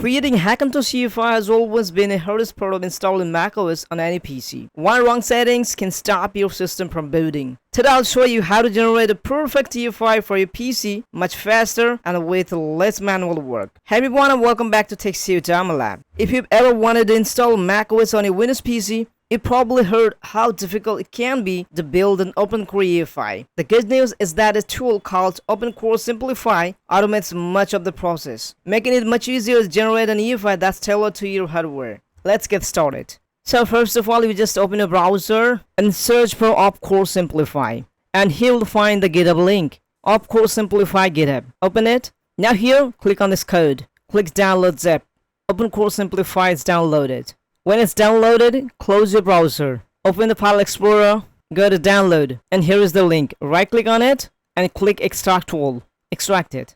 Creating Hackintosh EFI has always been a hardest part of installing macOS on any PC. One wrong settings can stop your system from booting. Today I'll show you how to generate a perfect EFI for your PC much faster and with less manual work. Hey everyone, and welcome back to Sudama Lab. If you've ever wanted to install macOS on a Windows PC, you probably heard how difficult it can be to build an OpenCore EFI. The good news is that a tool called OpenCore Simplify automates much of the process, making it much easier to generate an EFI that's tailored to your hardware. Let's get started. So first of all, you just open a browser and search for OpenCore Simplify. And here you'll find the GitHub link, OpenCore Simplify GitHub. Open it. Now here, click on this code. Click download zip. OpenCore Simplify is downloaded. When it's downloaded, close your browser. Open the File Explorer, go to download, and here is the link. Right click on it and click extract all. Extract it.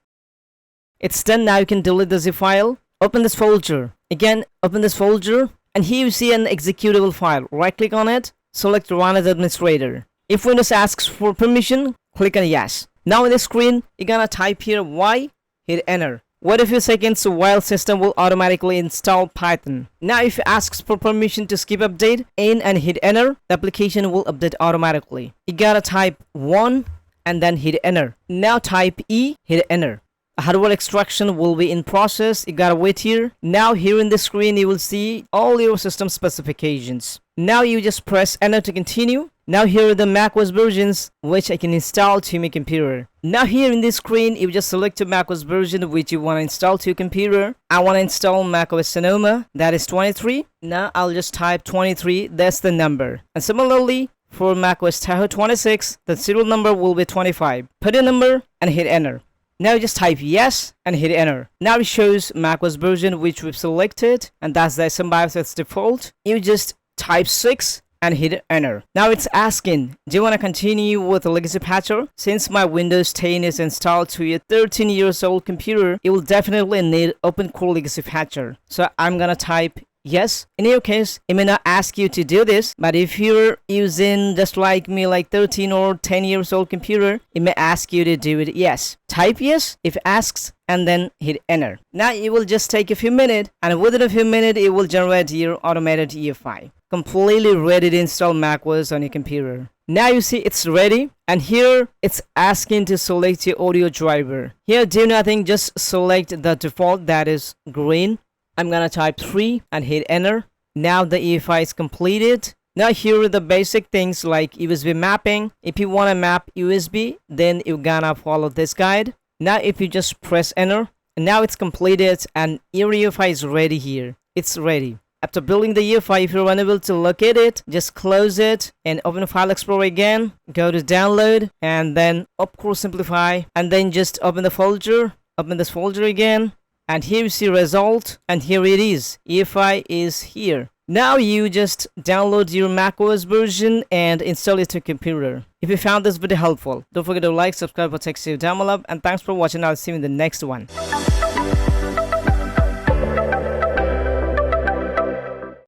It's done. Now you can delete the zip file. Open this folder. Again, open this folder, and here you see an executable file. Right click on it, select run as administrator. If Windows asks for permission, click on yes. Now on the screen, you're gonna type here Y, hit enter. Wait a few seconds while system will automatically install Python. Now if it asks for permission to skip update, in and hit enter, the application will update automatically. You gotta type 1 and then hit enter. Now type E, hit enter. Hardware extraction will be in process. You gotta wait here. Now here in the screen you will see all your system specifications. Now you just press enter to continue. Now here are the macOS versions which I can install to my computer. Now here in this screen you just select your macOS version which you want to install to your computer. I want to install macOS Sudama, that is 23. Now I'll just type 23, that's the number. And similarly for macOS Tahoe 26, the serial number will be 25. Put a number and hit enter. Now you just type yes and hit enter. Now it shows macOS version which we've selected, and that's the SMBIOS as default. You just type 6 and hit enter. Now it's asking, do you want to continue with the legacy patcher? Since my Windows 10 is installed to your 13 years old computer, you will definitely need OpenCore legacy patcher. So I'm gonna type yes. In your case, it may not ask you to do this, but if you're using just like me, like 13 or 10 years old computer, it may ask you to do it yes. Type yes if it asks and then hit enter. Now it will just take a few minutes, and within a few minutes it will generate your automated EFI. Completely ready to install macOS on your computer. Now you see it's ready, and here it's asking to select your audio driver. Here do nothing, just select the default, that is green. I'm gonna type 3 and hit enter. Now the EFI is completed. Now here are the basic things like USB mapping. If you want to map USB, then you're gonna follow this guide. Now if you just press enter, and now it's completed and your EFI is ready here. It's ready. After building the EFI, if you're unable to locate it, just close it and open File Explorer again. Go to download and then OpenCore Simplify, and then just open the folder. Open this folder again. And here you see result, and here it is. EFI is here. Now you just download your macOS version and install it to your computer. If you found this video helpful, don't forget to like, subscribe for Sudama Lab, and thanks for watching. I'll see you in the next one.